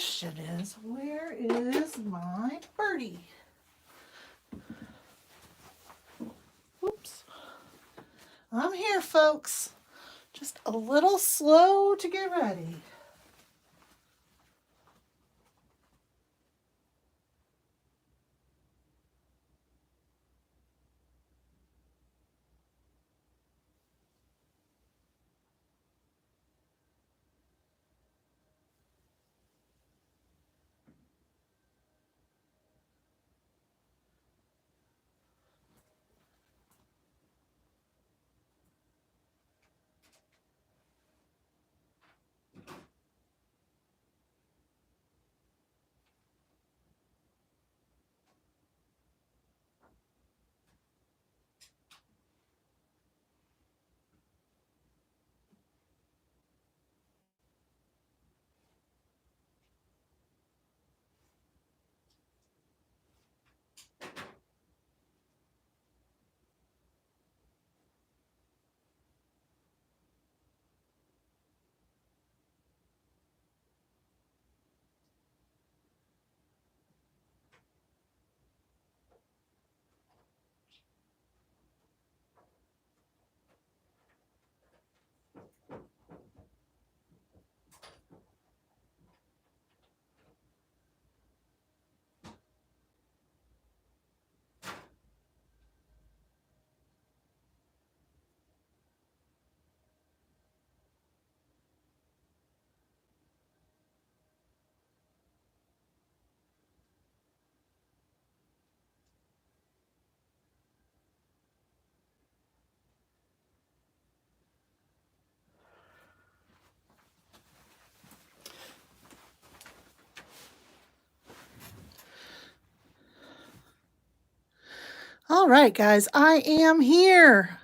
question is, where is my birdie? Oops. I'm here, folks. Just a little slow to get ready. All right, guys, I am here.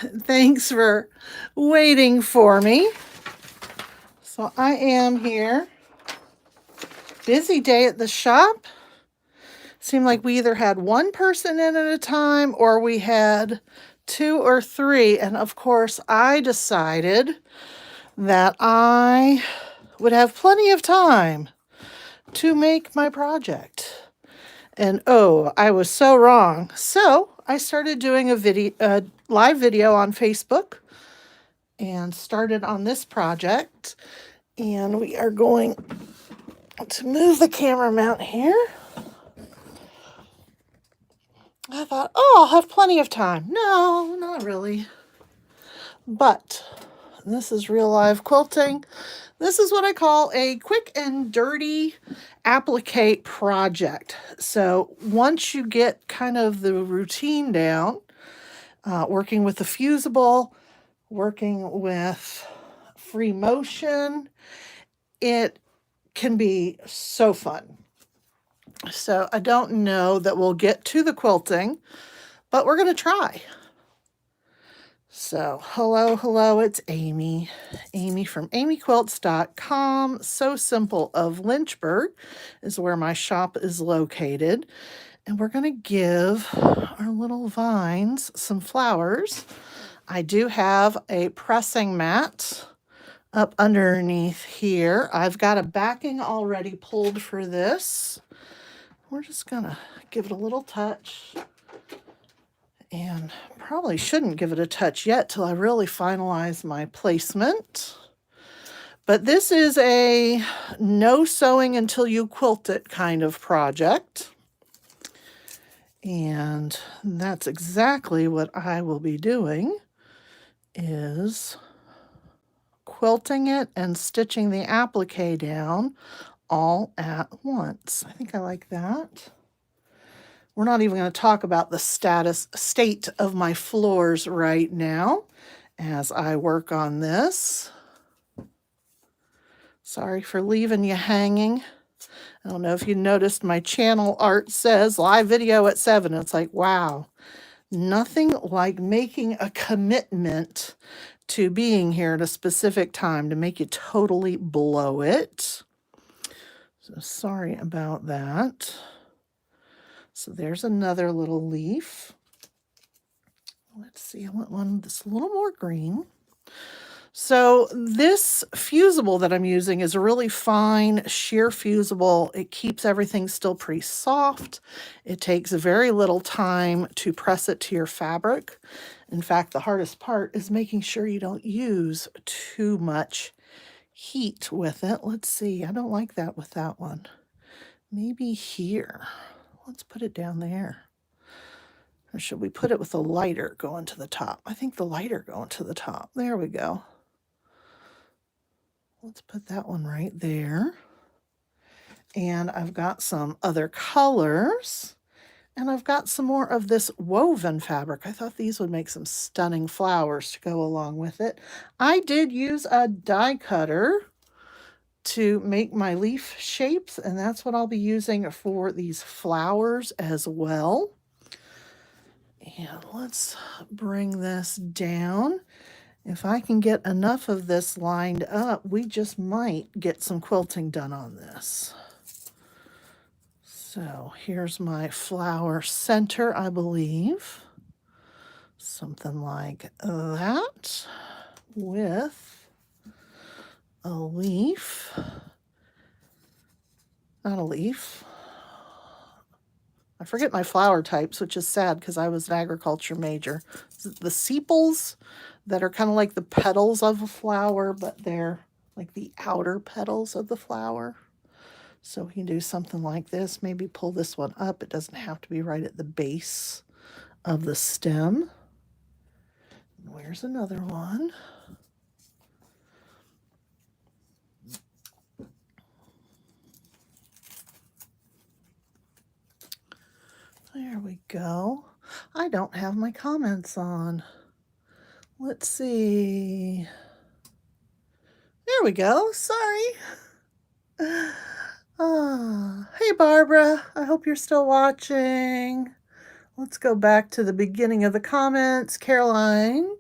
Thanks for waiting for me. So I am here. Busy day at the shop. Seemed like we either had one person in at a time or we had 2 or 3. And of course, I decided that I would have plenty of time to make my project. And oh, I was so wrong. So I started doing a live video on Facebook and started on this project. And we are going to move the camera mount here. I thought, oh, I'll have plenty of time. No, not really. But this is real live quilting. This is what I call a quick and dirty applique project. So once you get kind of the routine down, working with the Fusible, working with free motion, it can be so fun. So I don't know that we'll get to the quilting, but we're going to try. So hello, it's Amy. Amy from amyquilts.com. So Simple of Lynchburg is where my shop is located. And we're going to give our little vines some flowers. I do have a pressing mat up underneath here. I've got a backing already pulled for this. We're just going to give it a little touch. And probably shouldn't give it a touch yet till I really finalize my placement. But this is a no sewing until you quilt it kind of project. And that's exactly what I will be doing, is quilting it and stitching the applique down all at once. I think I like that. We're not even going to talk about the state of my floors right now as I work on this. Sorry for leaving you hanging. I don't know if you noticed my channel art says live video at 7. It's like, wow, nothing like making a commitment to being here at a specific time to make you totally blow it. So sorry about that. So there's another little leaf. Let's see, I want one that's a little more green. So this fusible that I'm using is a really fine sheer fusible. It keeps everything still pretty soft. It takes very little time to press it to your fabric. In fact, the hardest part is making sure you don't use too much heat with it. Let's see. I don't like that with that one. Maybe here. Let's put it down there. Or should we put it with the lighter going to the top? I think the lighter going to the top. There we go. Let's put that one right there. And I've got some other colors. And I've got some more of this woven fabric. I thought these would make some stunning flowers to go along with it. I did use a die cutter to make my leaf shapes, and that's what I'll be using for these flowers as well. And let's bring this down. If I can get enough of this lined up, we just might get some quilting done on this. So here's my flower center, I believe. Something like that with a leaf. Not a leaf. I forget my flower types, which is sad because I was an agriculture major. The sepals that are kind of like the petals of a flower, but they're like the outer petals of the flower. So we can do something like this. Maybe pull this one up. It doesn't have to be right at the base of the stem. And where's another one? There we go. I don't have my comments on. Let's see. There we go. Sorry. Hey, Barbara. I hope you're still watching. Let's go back to the beginning of the comments. Caroline,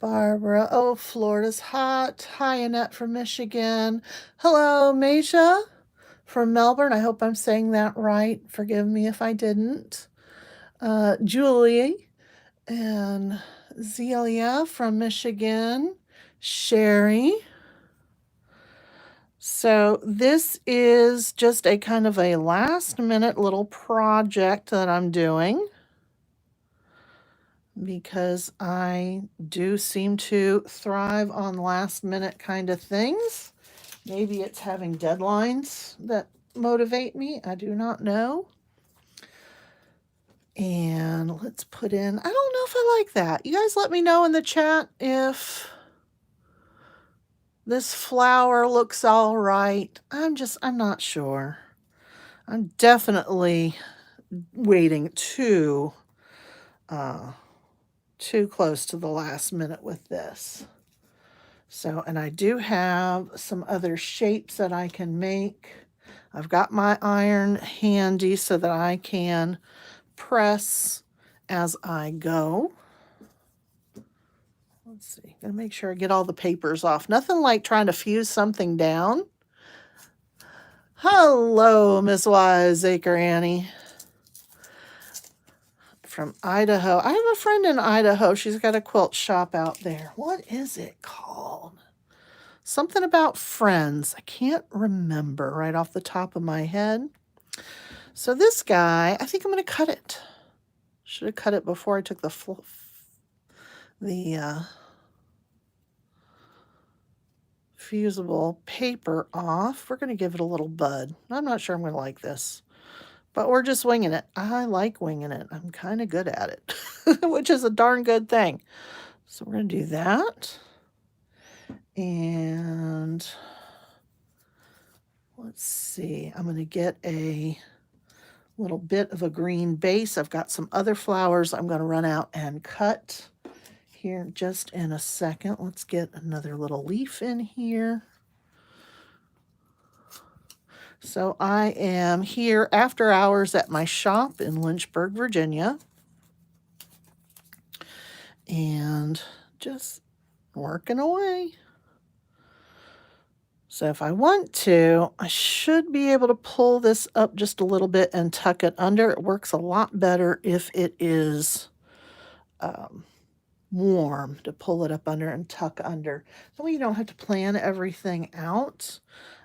Barbara. Oh, Florida's hot. Hi, Annette from Michigan. Hello, Meisha from Melbourne. I hope I'm saying that right. Forgive me if I didn't. Julie and Zelia from Michigan. Sherry. So this is just a kind of a last minute little project that I'm doing because I do seem to thrive on last minute kind of things. Maybe it's having deadlines that motivate me. I do not know. And let's put in, I don't know if I like that. You guys let me know in the chat if this flower looks all right. I'm not sure. I'm definitely waiting too close to the last minute with this. So, and I do have some other shapes that I can make. I've got my iron handy so that I can press as I go. Let's see, gotta make sure I get all the papers off. Nothing like trying to fuse something down. Hello, Miss Wiseacre Annie from Idaho. I have a friend in Idaho. She's got a quilt shop out there. What is it called? Something about friends. I can't remember right off the top of my head. So this guy, I think I'm going to cut it. Should have cut it before I took the fusible paper off. We're going to give it a little bud. I'm not sure I'm going to like this, but we're just winging it. I like winging it. I'm kind of good at it, which is a darn good thing. So we're going to do that. And let's see, I'm going to get a little bit of a green base. I've got some other flowers I'm going to run out and cut here just in a second. Let's get another little leaf in here. So I am here after hours at my shop in Lynchburg, Virginia, and just working away. So if I want to, I should be able to pull this up just a little bit and tuck it under. It works a lot better if it is warm to pull it up under and tuck under. That way you don't have to plan everything out.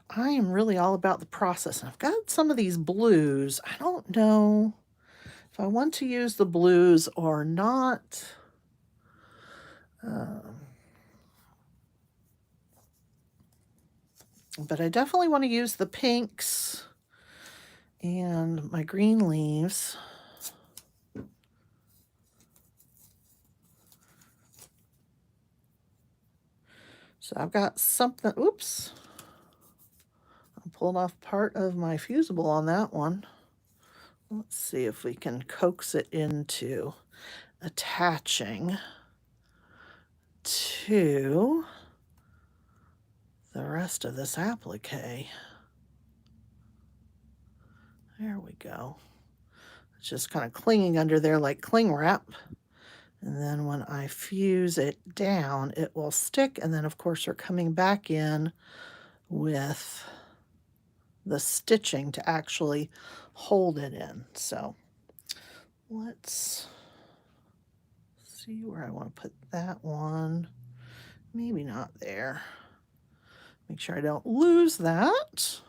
I am really all about the process. And I've got some of these blues. I don't know if I want to use the blues or not. But I definitely want to use the pinks and my green leaves. So I've got something, oops. I pulled off part of my fusible on that one. Let's see if we can coax it into attaching to the rest of this applique. There we go. It's just kind of clinging under there like cling wrap. And then when I fuse it down, it will stick. And then, of course, we're coming back in with the stitching to actually hold it in. So let's see where I want to put that one. Maybe not there. Make sure I don't lose that.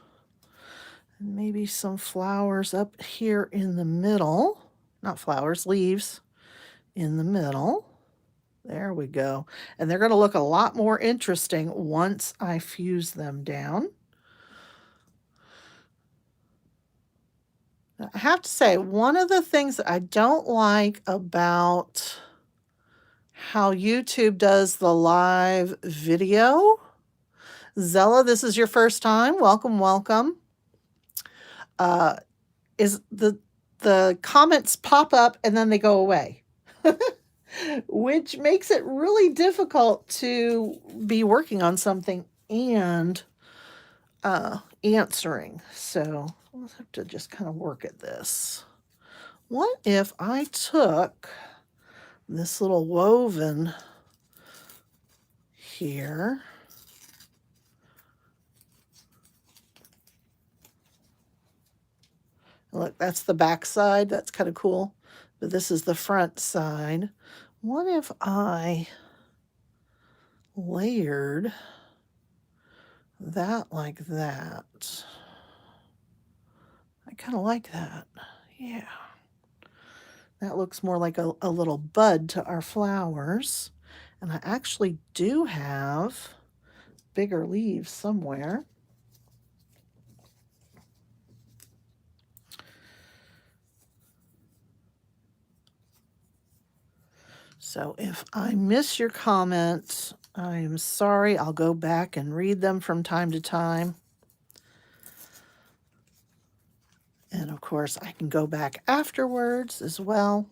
And maybe some flowers up here in the middle. Not flowers, leaves in the middle. There we go. And they're going to look a lot more interesting once I fuse them down. Now, I have to say, one of the things that I don't like about how YouTube does the live video, Zella, this is your first time. Welcome, welcome. Is the comments pop up and then they go away. Which makes it really difficult to be working on something and answering. So we'll have to just kind of work at this. What if I took this little woven here? Look, that's the back side. That's kind of cool. But this is the front side. What if I layered that like that? I kind of like that. Yeah. That looks more like a little bud to our flowers. And I actually do have bigger leaves somewhere. So if I miss your comments, I'm sorry. I'll go back and read them from time to time. And of course, I can go back afterwards as well.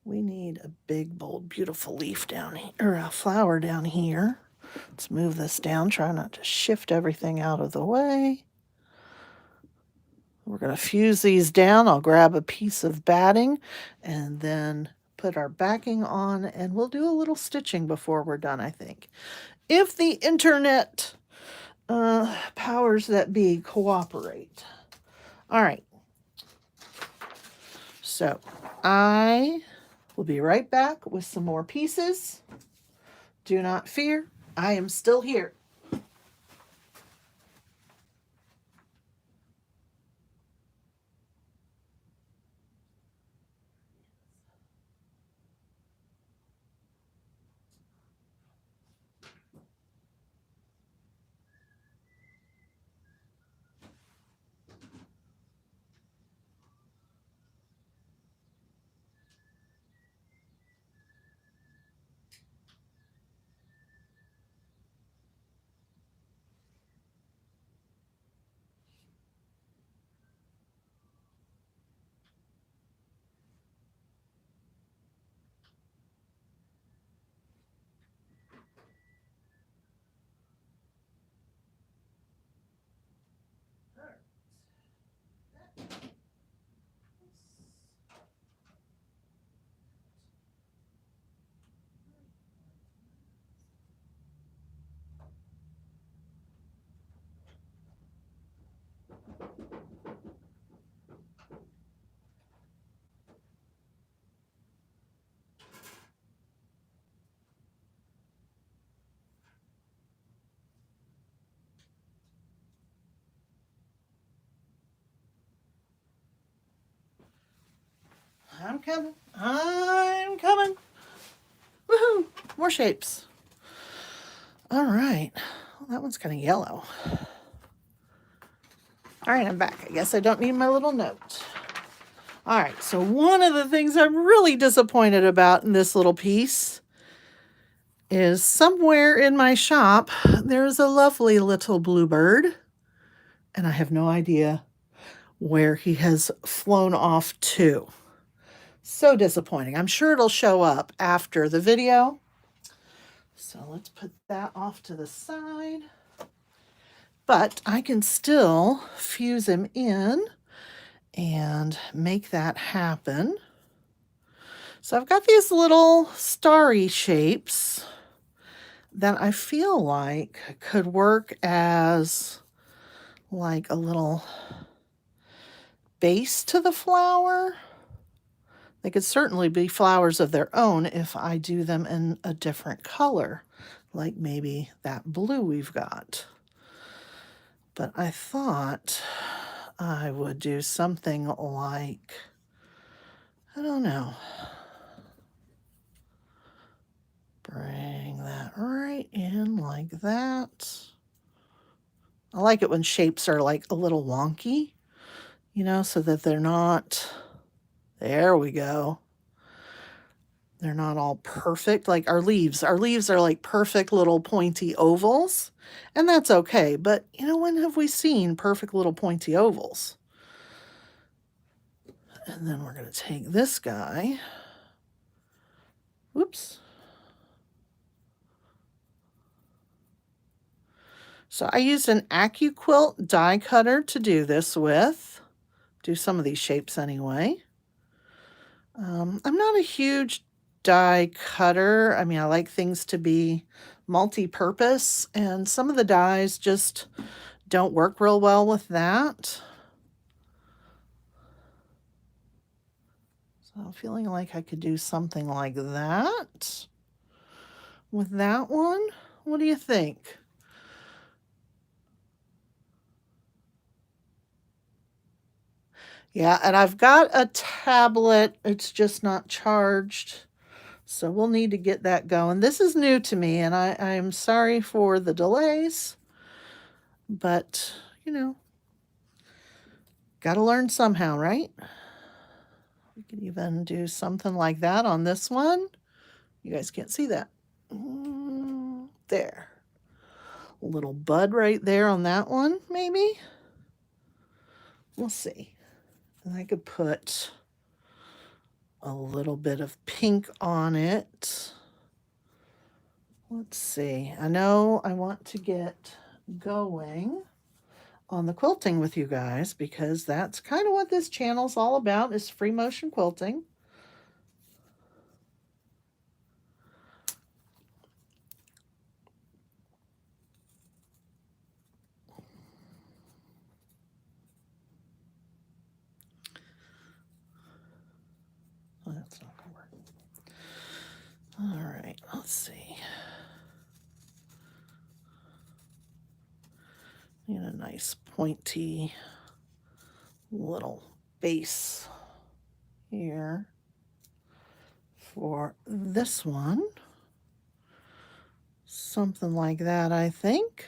We need a big, bold, beautiful leaf down here, or a flower down here. Let's move this down. Try not to shift everything out of the way. We're going to fuse these down. I'll grab a piece of batting and then put our backing on, and we'll do a little stitching before we're done, I think. If the internet powers that be cooperate. All right. So I will be right back with some more pieces. Do not fear. I am still here. I'm coming. I'm coming. Woohoo! More shapes. All right. Well, that one's kind of yellow. All right, I'm back. I guess I don't need my little note. All right, so one of the things I'm really disappointed about in this little piece is somewhere in my shop, there's a lovely little bluebird, and I have no idea where he has flown off to. So disappointing. I'm sure it'll show up after the video. So let's put that off to the side. But I can still fuse him in and make that happen. So I've got these little starry shapes that I feel like could work as like a little base to the flower. They could certainly be flowers of their own if I do them in a different color, like maybe that blue we've got. But I thought I would do something like, I don't know, bring that right in like that. I like it when shapes are like a little wonky, you know, so that they're not, there we go. They're not all perfect like our leaves. Our leaves are like perfect little pointy ovals, and that's okay. But, you know, when have we seen perfect little pointy ovals? And then we're going to take this guy. Whoops. So I used an AccuQuilt die cutter to do this with. Do some of these shapes anyway. I'm not a huge die cutter. I mean, I like things to be multi-purpose, and some of the dies just don't work real well with that. So I'm feeling like I could do something like that with that one. What do you think? Yeah, and I've got a tablet. It's just not charged. So we'll need to get that going. This is new to me, and I'm sorry for the delays. But, you know, got to learn somehow, right? We could even do something like that on this one. You guys can't see that. There. A little bud right there on that one, maybe. We'll see. And I could put a little bit of pink on it. Let's see. I know I want to get going on the quilting with you guys because that's kind of what this channel's all about, is free motion quilting. Oh, that's not gonna work. All right, let's see. Need a nice pointy little base here for this one. Something like that, I think.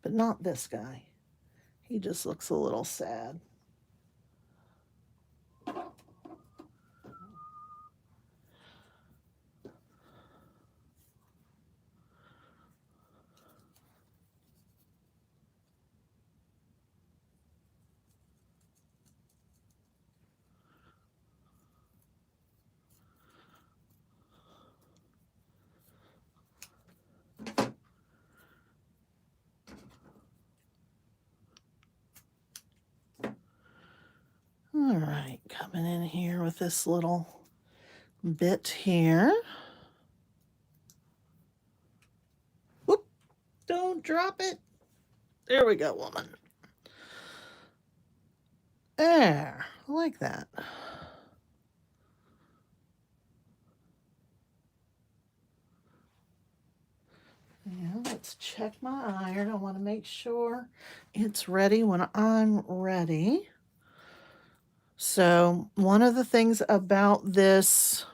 But not this guy. He just looks a little sad. All right, coming in here with this little bit here. Whoop, don't drop it. There we go, woman. There, I like that. Yeah, let's check my iron. I want to make sure it's ready when I'm ready. So one of the things about this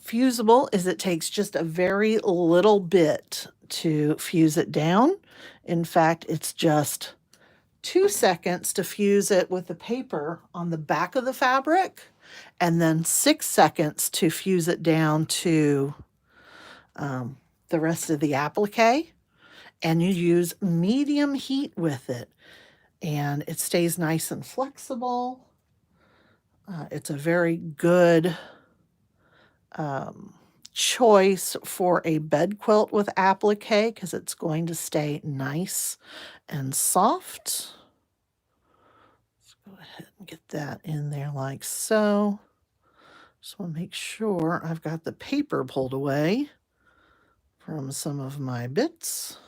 fusible is it takes just a very little bit to fuse it down. In fact, it's just 2 seconds to fuse it with the paper on the back of the fabric, and then 6 seconds to fuse it down to the rest of the applique. And you use medium heat with it, and it stays nice and flexible. It's a very good choice for a bed quilt with applique because it's going to stay nice and soft. Let's go ahead and get that in there like so. Just want to make sure I've got the paper pulled away from some of my bits.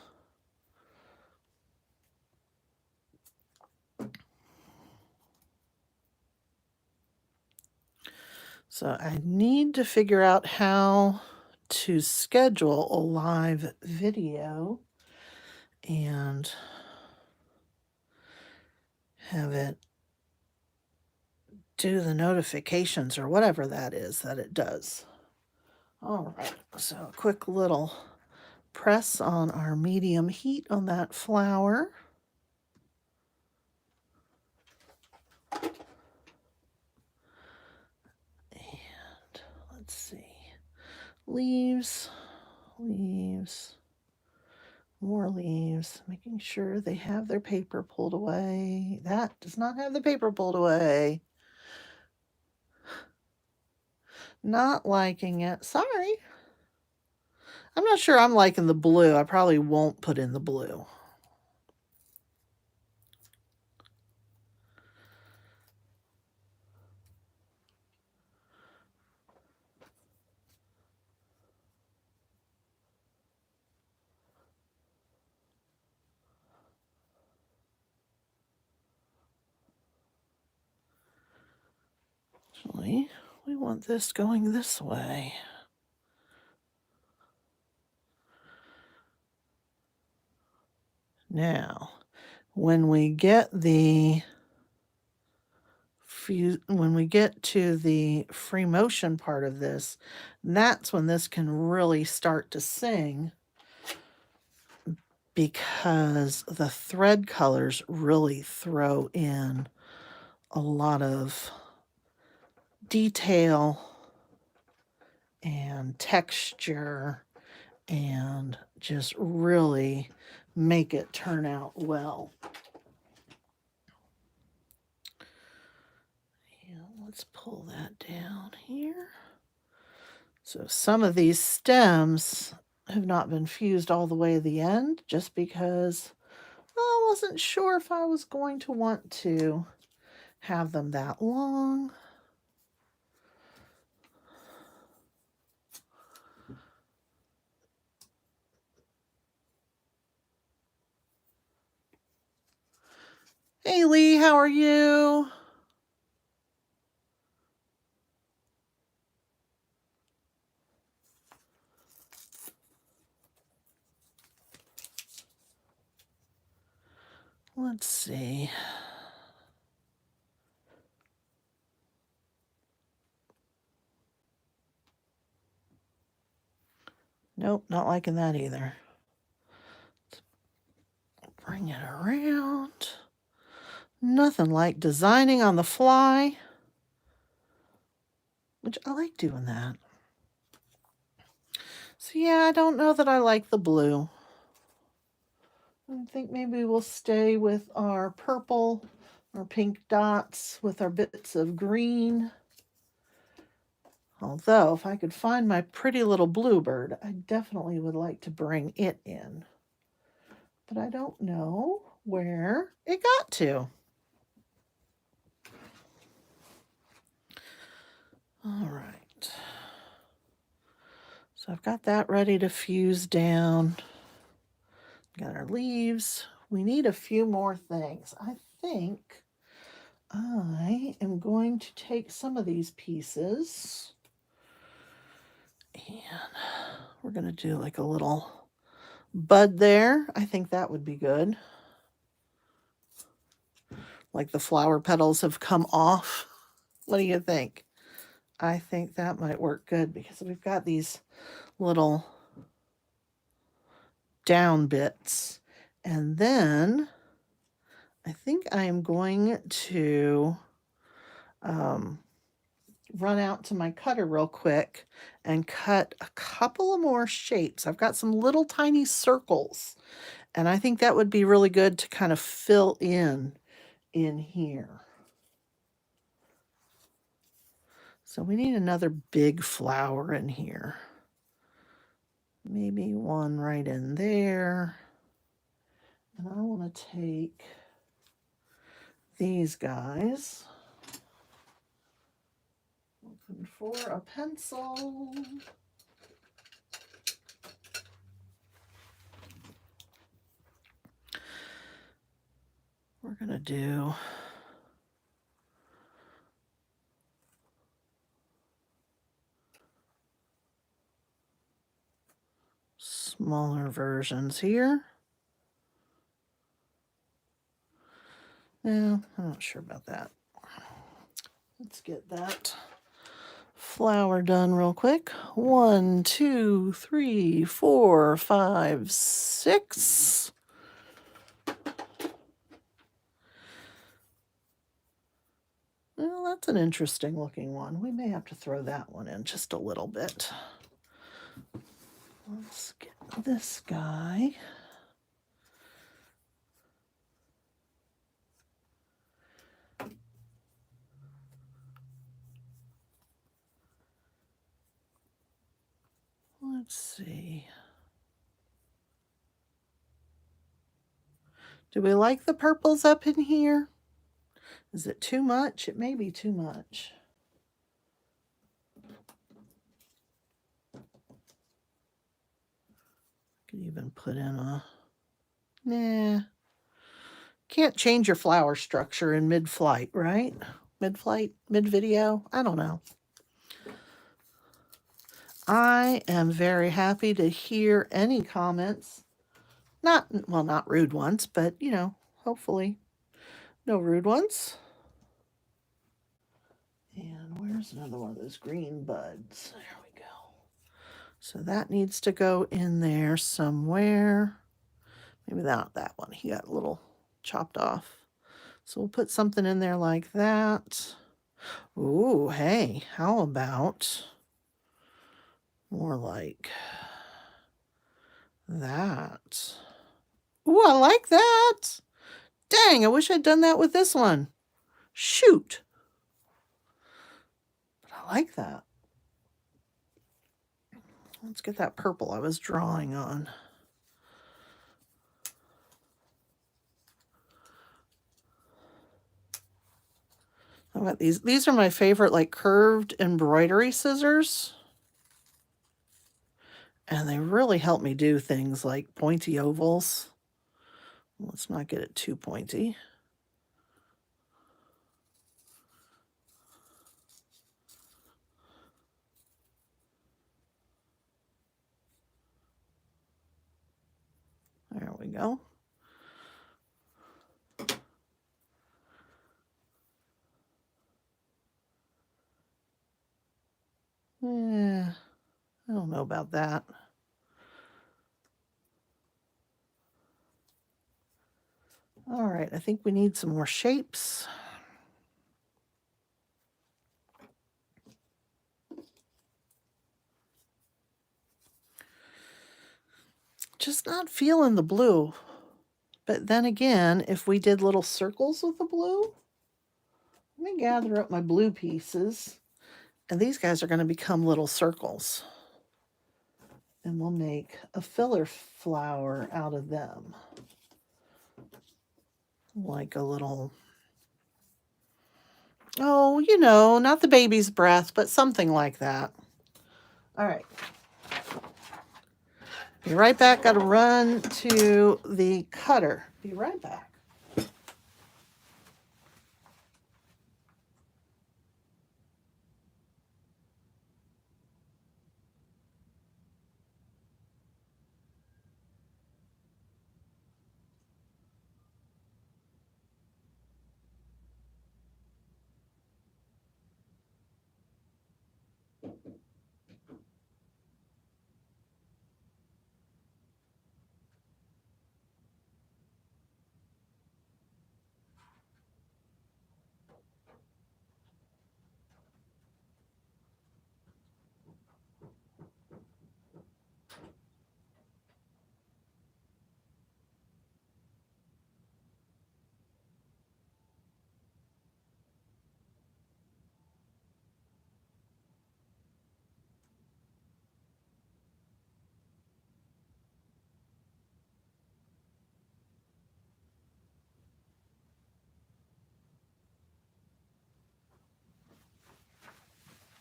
So I need to figure out how to schedule a live video and have it do the notifications or whatever that is that it does. All right, so a quick little press on our medium heat on that flower. And let's see, leaves, more leaves, making sure they have their paper pulled away. That does not have the paper pulled away. Not liking it. Sorry. I'm not sure I'm liking the blue. I probably won't put in the blue. Actually, we want this going this way. Now, when we get to the free motion part of this, that's when this can really start to sing, because the thread colors really throw in a lot of detail and texture and just really make it turn out well. And let's pull that down here. So some of these stems have not been fused all the way to the end just because I wasn't sure if I was going to want to have them that long. Hey Lee, how are you? Let's see. Nope, not liking that either. Let's bring it around. Nothing like designing on the fly, which I like doing that. So yeah, I don't know that I like the blue. I think maybe we'll stay with our purple or pink dots with our bits of green. Although, if I could find my pretty little bluebird, I definitely would like to bring it in. But I don't know where it got to. All right. So I've got that ready to fuse down. Got our leaves. We need a few more things. I think I am going to take some of these pieces and we're going to do like a little bud there. I think that would be good. like the flower petals have come off. What do you think? I think that might work good because we've got these little down bits. And then I think I'm going to run out to my cutter real quick and cut a couple of more shapes. I've got some little tiny circles, and I think that would be really good to kind of fill in here. So we need another big flower in here. Maybe one right in there. And I want to take these guys. Looking for a pencil. We're going to do smaller versions here. Yeah, I'm not sure about that. Let's get that flower done real quick. 1, 2, 3, 4, 5, 6. Well, that's an interesting looking one. We may have to throw that one in just a little bit. Let's get this guy. Let's see. Do we like the purples up in here? Is it too much? It may be too much. Could even put in a... Nah. Can't change your flower structure in mid-flight, right? Mid-flight, mid-video? I don't know. I am very happy to hear any comments. Not rude ones, but, hopefully no rude ones. And where's another one of those green buds? There we go. So that needs to go in there somewhere. Maybe not that one. He got a little chopped off. So we'll put something in there like that. Ooh, hey, how about more like that? Ooh, I like that. Dang, I wish I'd done that with this one. Shoot. But I like that. Let's get that purple I was drawing on. I've got these. These are my favorite, like, curved embroidery scissors. And they really help me do things like pointy ovals. Let's not get it too pointy. There we go. Yeah, I don't know about that. All right, I think we need some more shapes. Just not feeling the blue. But then again, if we did little circles with the blue, let me gather up my blue pieces. And these guys are going to become little circles. And we'll make a filler flower out of them. Like a little, oh, not the baby's breath, but something like that. All right. Be right back. Got to run to the cutter. Be right back.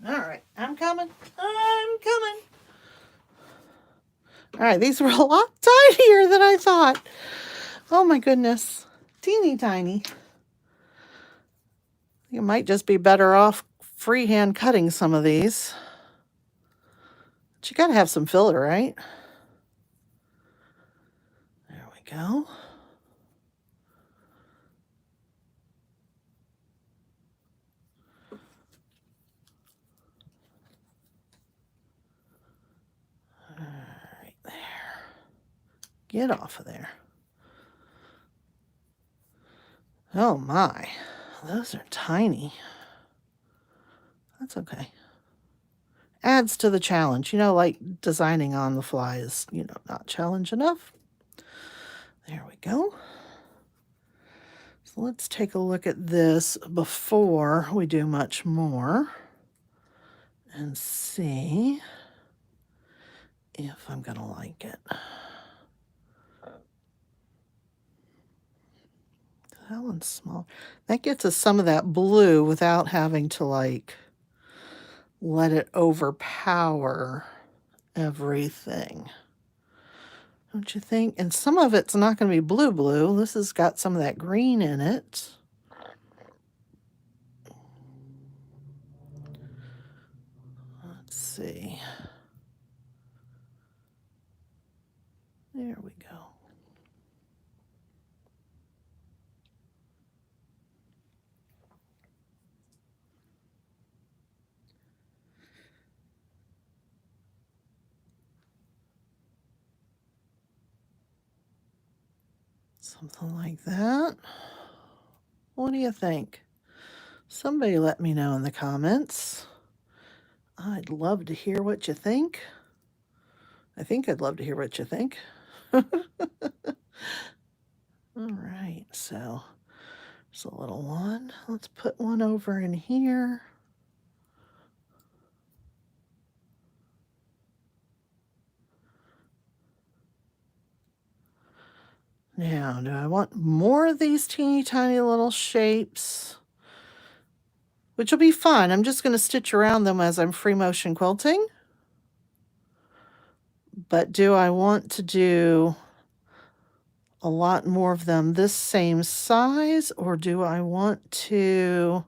All right, I'm coming. I'm coming. All right, these were a lot tinier than I thought. Oh my goodness. Teeny tiny. You might just be better off freehand cutting some of these. But you gotta have some filler, right? There we go. Right there. Get off of there. Oh my, those are tiny. That's okay. Adds to the challenge. You know, like designing on the fly is, not challenge enough. There we go. So let's take a look at this before we do much more and see if I'm going to like it. That one's small. That gets us some of that blue without having to like let it overpower everything. Don't you think? And some of it's not going to be blue. This has got some of that green in it. Let's see. There we go. Something like that. What do you think? Somebody let me know in the comments. I'd love to hear what you think. I think I'd love to hear what you think. All right, so there's a little one. Let's put one over in here. Now, do I want more of these teeny tiny little shapes? Which will be fun. I'm just going to stitch around them as I'm free motion quilting. But do I want to do a lot more of them this same size, or do I want to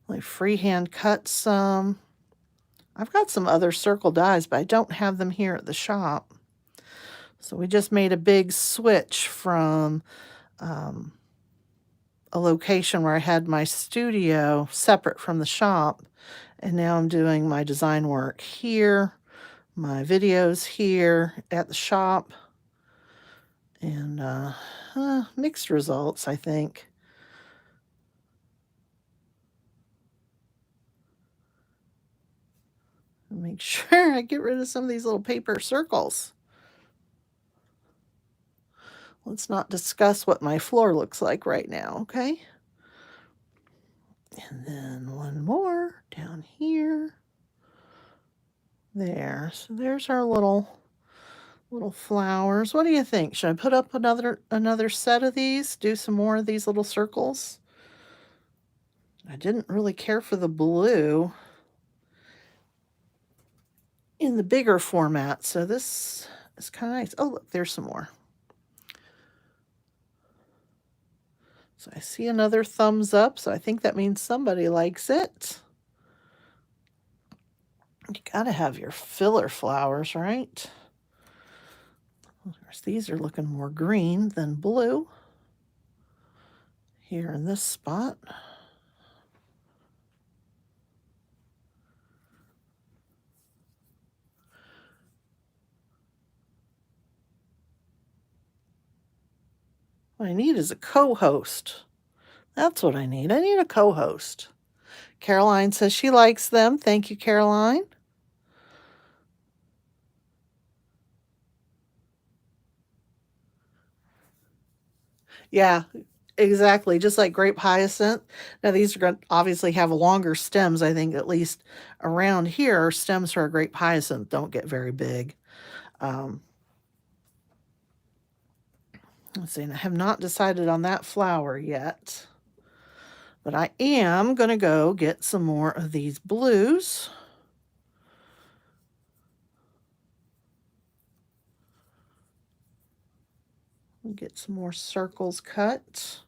like freehand cut some? I've got some other circle dies, but I don't have them here at the shop. So we just made a big switch from a location where I had my studio separate from the shop, and now I'm doing my design work here, my videos here at the shop, and mixed results, I think. Make sure I get rid of some of these little paper circles. Let's not discuss what my floor looks like right now, okay? And then one more down here. There. So there's our little flowers. What do you think? Should I put up another set of these? Do some more of these little circles? I didn't really care for the blue in the bigger format, so this is kind of nice. Oh, look, there's some more. So I see another thumbs up, so I think that means somebody likes it. You gotta have your filler flowers, right? These are looking more green than blue here in this spot. What I need is a co-host. That's what I need. I need a co-host. Caroline says she likes them. Thank you, Caroline. Yeah, exactly. Just like grape hyacinth. Now, these are going to obviously have longer stems. I think at least around here, stems for a grape hyacinth don't get very big. Let's see, and I have not decided on that flower yet. But I am going to go get some more of these blues. Get some more circles cut.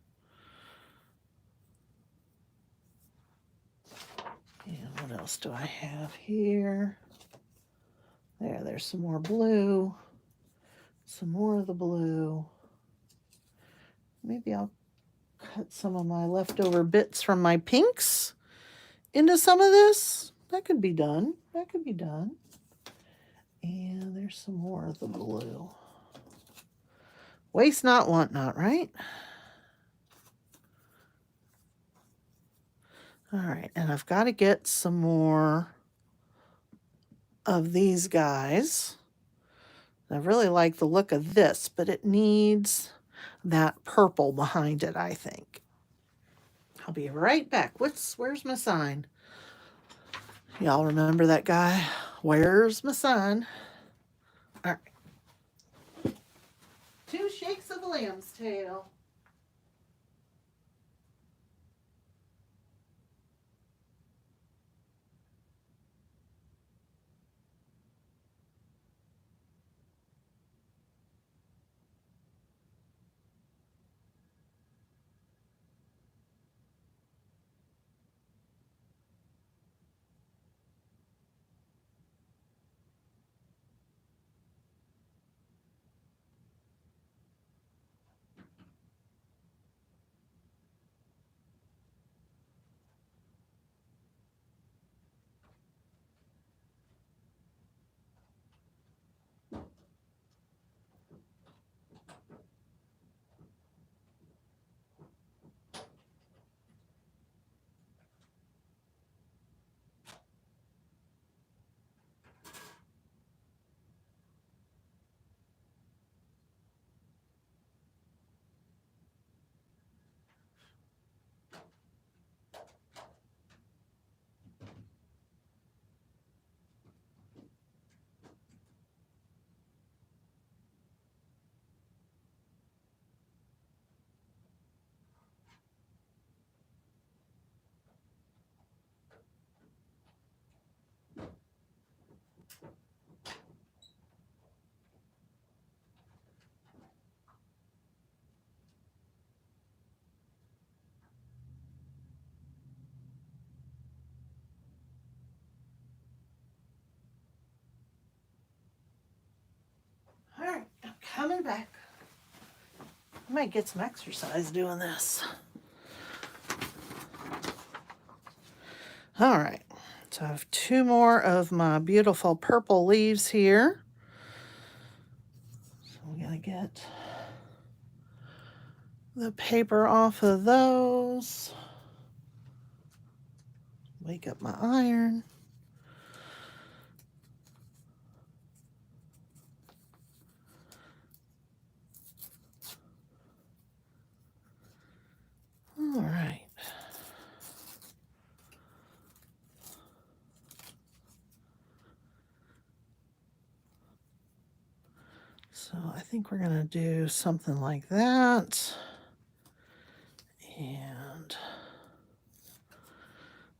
And what else do I have here? There's some more blue. Some more of the blue. Maybe I'll cut some of my leftover bits from my pinks into some of this. That could be done. That could be done. And there's some more of the blue. Waste not, want not, right? All right, and I've got to get some more of these guys. I really like the look of this, but it needs that purple behind it, I think. I'll be right back. Where's my sign? Y'all remember that guy? Where's my sign? All right. 2 shakes of a lamb's tail. All right, I'm coming back. I might get some exercise doing this. All right, so I have 2 more of my beautiful purple leaves here. So I'm gonna get the paper off of those. Wake up my iron. All right. So I think we're going to do something like that. And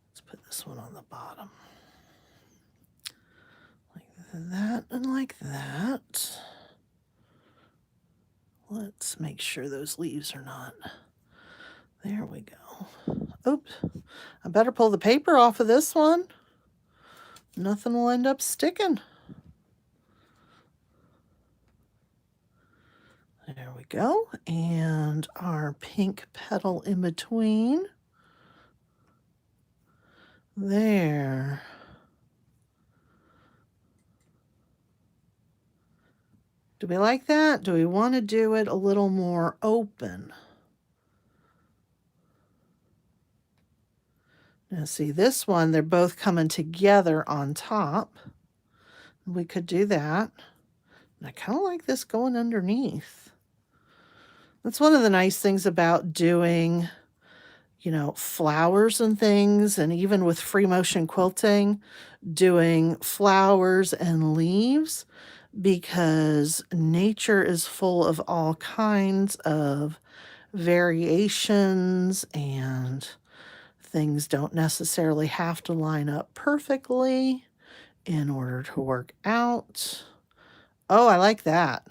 let's put this one on the bottom. Like that and like that. Let's make sure those leaves are not. There we go. Oops. I better pull the paper off of this one. Nothing will end up sticking. There we go. And our pink petal in between. There. Do we like that? Do we want to do it a little more open? Now see this one, they're both coming together on top. We could do that. And I kind of like this going underneath. That's one of the nice things about doing, flowers and things, and even with free motion quilting, doing flowers and leaves, because nature is full of all kinds of variations, and things don't necessarily have to line up perfectly in order to work out. Oh, I like that.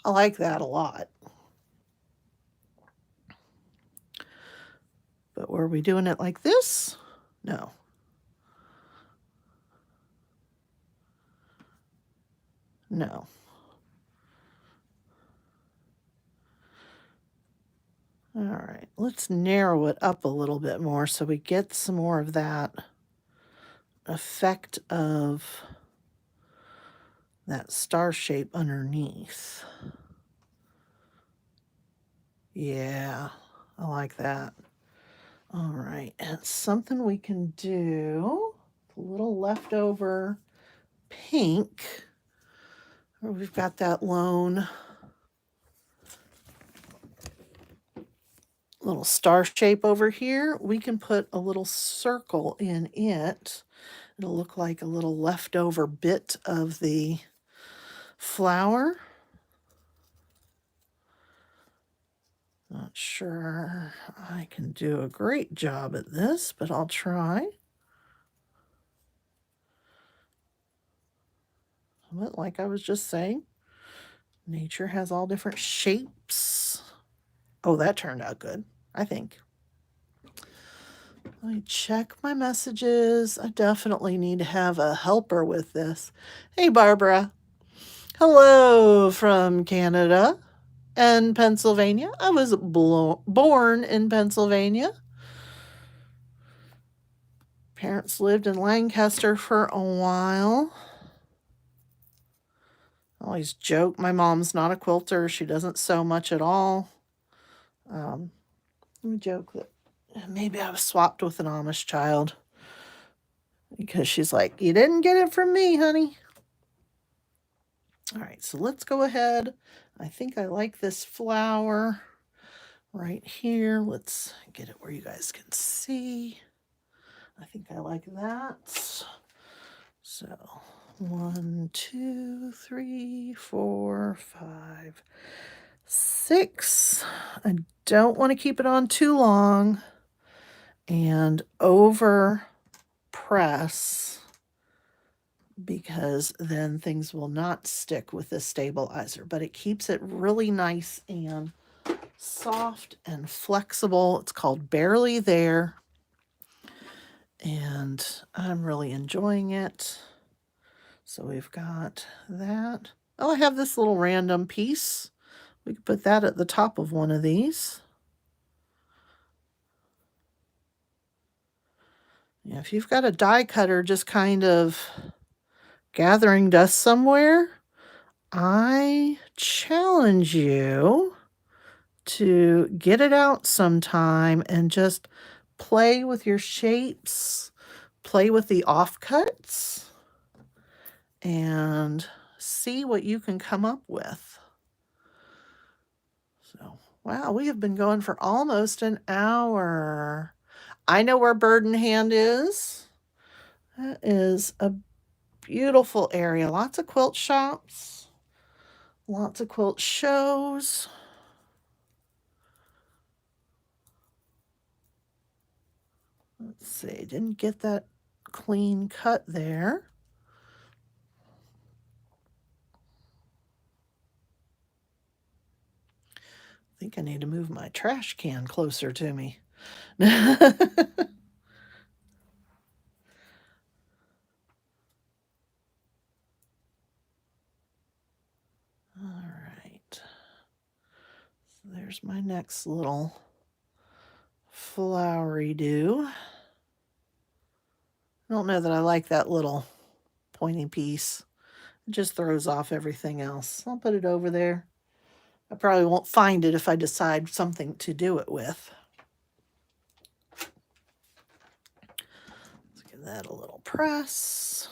I like that a lot. But were we doing it like this? No. No. All right, let's narrow it up a little bit more so we get some more of that effect of that star shape underneath. Yeah, I like that. All right, and something we can do, a little leftover pink. We've got that lone little star shape over here. We can put a little circle in it. It'll look like a little leftover bit of the flower. Not sure I can do a great job at this, but I'll try. But like I was just saying, nature has all different shapes. Oh, that turned out good, I think. Let me check my messages. I definitely need to have a helper with this. Hey, Barbara. Hello from Canada and Pennsylvania. I was born in Pennsylvania. Parents lived in Lancaster for a while. I always joke my mom's not a quilter. She doesn't sew much at all. We joke that maybe I was swapped with an Amish child because she's like, you didn't get it from me, honey. All right, so let's go ahead. I think I like this flower right here. Let's get it where you guys can see. I think I like that. So 1, 2, 3, 4, 5, 6. I don't want to keep it on too long and over press because then things will not stick with the stabilizer, but it keeps it really nice and soft and flexible. It's called Barely There, and I'm really enjoying it. So we've got that. Oh, I have this little random piece. We could put that at the top of one of these. Yeah, if you've got a die cutter just kind of gathering dust somewhere, I challenge you to get it out sometime and just play with your shapes, play with the offcuts, and see what you can come up with. So, wow, we have been going for almost an hour. I know where Bird in Hand is. That is a beautiful area. Lots of quilt shops, lots of quilt shows. Let's see, didn't get that clean cut there. I think I need to move my trash can closer to me. All right. So there's my next little flowery do. I don't know that I like that little pointy piece. It just throws off everything else. I'll put it over there. I probably won't find it if I decide something to do it with. Let's give that a little press.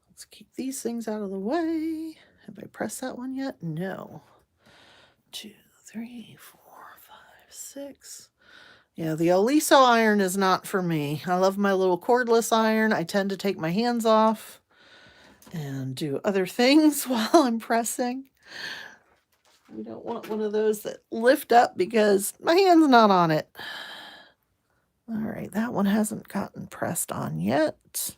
Let's keep these things out of the way. Have I pressed that one yet? No. 2, 3, 4, 5, 6. Yeah, the Oliso iron is not for me. I love my little cordless iron. I tend to take my hands off and do other things while I'm pressing. We don't want one of those that lift up because my hand's not on it. All right, that one hasn't gotten pressed on yet.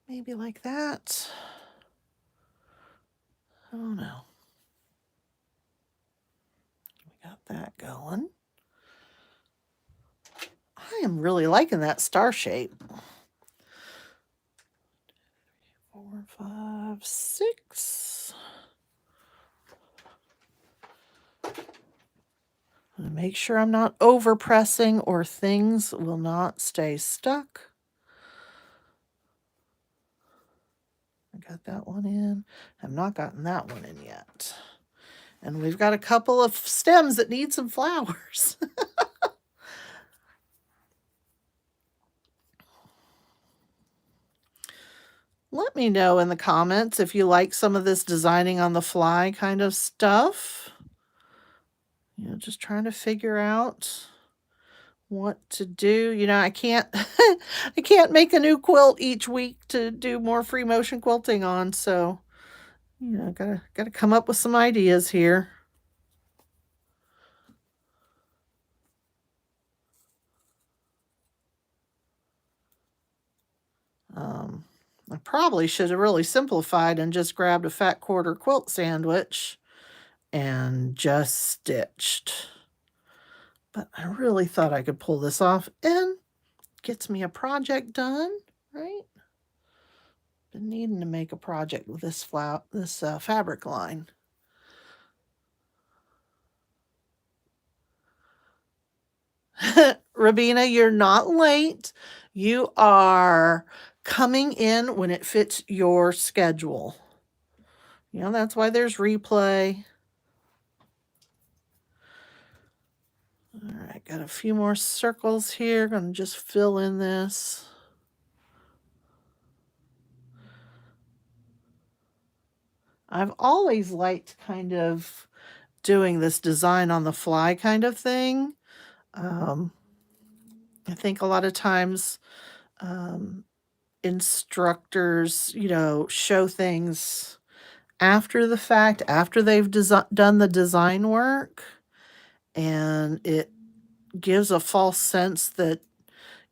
Maybe like that. I don't know. We got that going. I am really liking that star shape. 4, 5, 6. Make sure I'm not over pressing or things will not stay stuck. I got that one in. I've not gotten that one in yet. And we've got a couple of stems that need some flowers. Let me know in the comments if you like some of this designing on the fly kind of stuff. You know, just trying to figure out what to do. You know, I can't I can't make a new quilt each week to do more free motion quilting on, so you know, gotta come up with some ideas here. I probably should have really simplified and just grabbed a fat quarter quilt sandwich and just stitched. But I really thought I could pull this off and gets me a project done, right? Been needing to make a project with this fabric line. Rabina, you're not late. You are coming in when it fits your schedule. You know, that's why there's replay. All right, got a few more circles here. Gonna just fill in this. I've always liked kind of doing this design on the fly kind of thing. I think a lot of times instructors, you know, show things after the fact, after they've done the design work, and it gives a false sense that,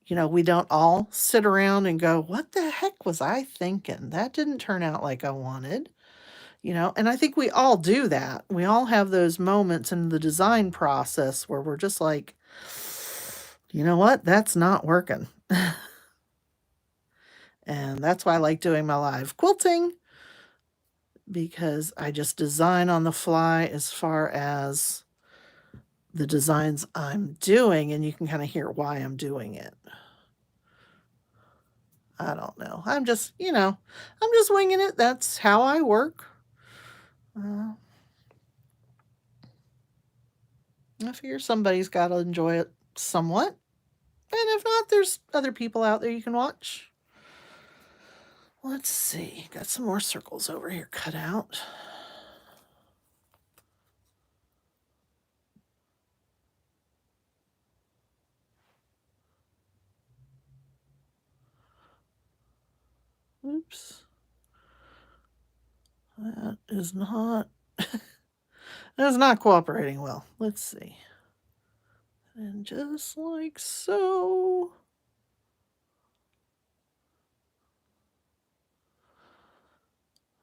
you know, we don't all sit around and go, what the heck was I thinking? That didn't turn out like I wanted. You know, and I think we all do that. We all have those moments in the design process where we're just like, you know what? That's not working. And that's why I like doing my live quilting, because I just design on the fly as far as the designs I'm doing, and you can kind of hear why I'm doing it. I don't know. I'm just, you know, I'm just winging it. That's how I work. I figure somebody's got to enjoy it somewhat. And if not, there's other people out there you can watch. Let's see. Got some more circles over here cut out. Oops. That is not that is not cooperating well. Let's see. And just like so.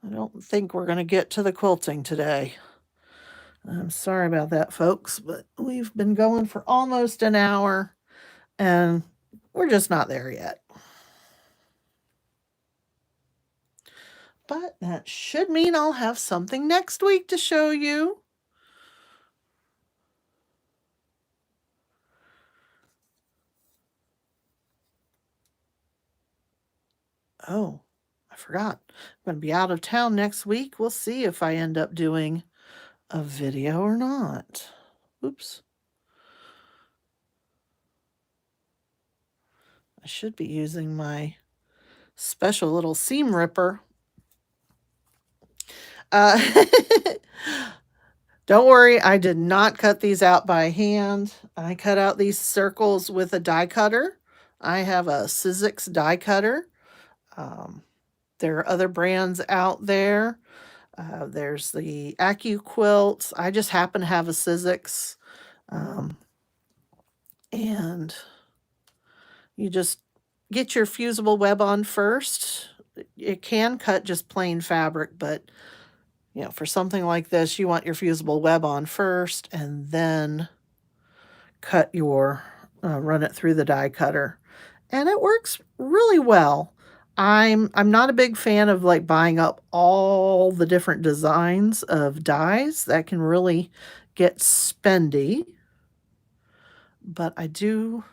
I don't think we're going to get to the quilting today. I'm sorry about that, folks, but we've been going for almost an hour and we're just not there yet. But that should mean I'll have something next week to show you. Oh, I forgot. I'm going to be out of town next week. We'll see if I end up doing a video or not. Oops. I should be using my special little seam ripper. Don't worry, I did not cut these out by hand. I cut out these circles with a die cutter. I have a Sizzix die cutter. There are other brands out there. There's the AccuQuilt. I just happen to have a Sizzix. And you just get your fusible web on first. It can cut just plain fabric, but you know, for something like this, you want your fusible web on first and then cut your, run it through the die cutter. And it works really well. I'm not a big fan of like buying up all the different designs of dies. That can really get spendy. But I do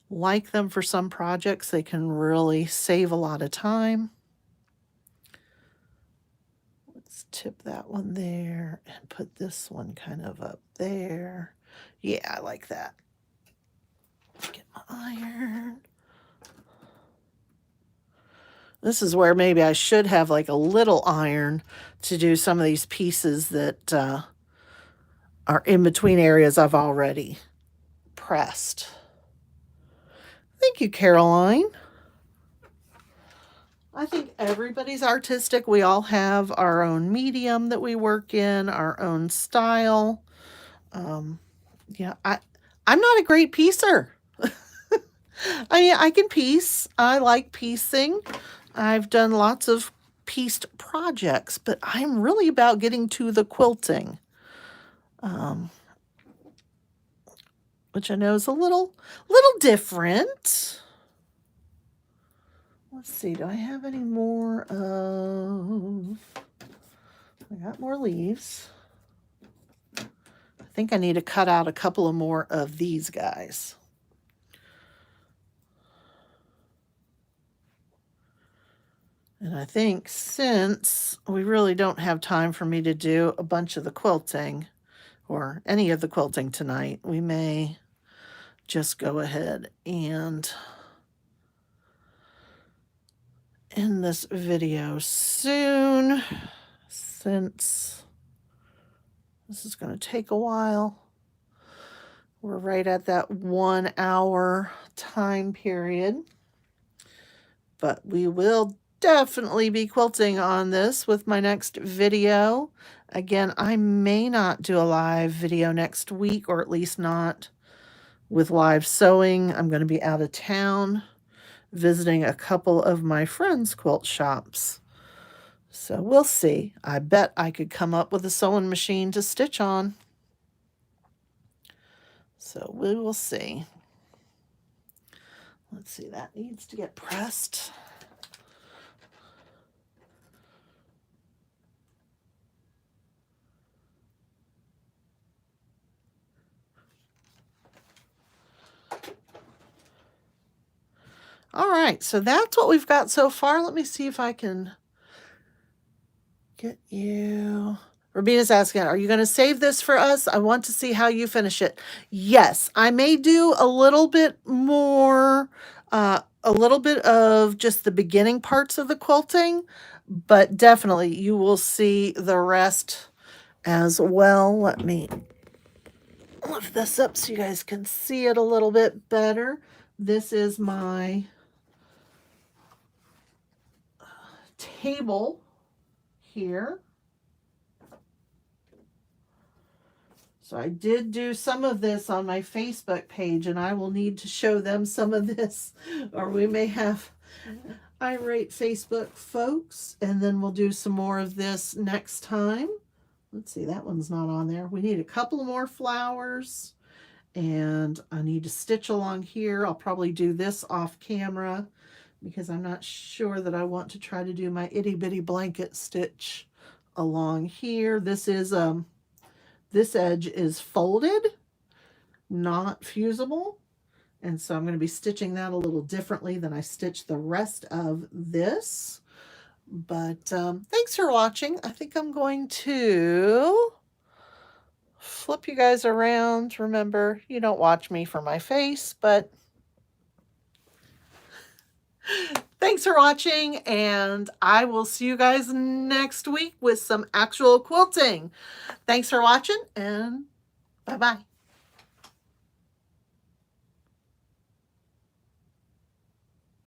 like them for some projects. They can really save a lot of time. Let's tip that one there and put this one kind of up there. Yeah, I like that. Get my iron. This is where maybe I should have like a little iron to do some of these pieces that are in between areas I've already pressed. Thank you, Caroline. I think everybody's artistic. We all have our own medium that we work in, our own style. Yeah, I'm not a great piecer. I mean, I can piece. I like piecing. I've done lots of pieced projects, but I'm really about getting to the quilting, which I know is a little different. Let's see, do I have any more of... I got more leaves. I think I need to cut out a couple of more of these guys. And I think since we really don't have time for me to do a bunch of the quilting or any of the quilting tonight, we may just go ahead and end this video soon, since this is going to take a while. We're right at that 1 hour time period, but we will definitely be quilting on this with my next video. Again, I may not do a live video next week, or at least not with live sewing. I'm going to be out of town visiting a couple of my friends' quilt shops. So we'll see. I bet I could come up with a sewing machine to stitch on. So we will see. Let's see, that needs to get pressed. All right, so that's what we've got so far. Let me see if I can get you. Rabina's asking, are you going to save this for us? I want to see how you finish it. Yes, I may do a little bit more, a little bit of just the beginning parts of the quilting, but definitely you will see the rest as well. Let me lift this up so you guys can see it a little bit better. This is my table here. So I did do some of this on my Facebook page, and I will need to show them some of this, or we may have irate Facebook folks, and then we'll do some more of this next time. Let's see, that one's not on there. We need a couple more flowers, and I need to stitch along here. I'll probably do this off camera because I'm not sure that I want to try to do my itty bitty blanket stitch along here. This is this edge is folded, not fusible, and so I'm going to be stitching that a little differently than I stitched the rest of this. But thanks for watching. I think I'm going to flip you guys around. Remember, you don't watch me for my face, but thanks for watching, and I will see you guys next week with some actual quilting. Thanks for watching, and bye-bye.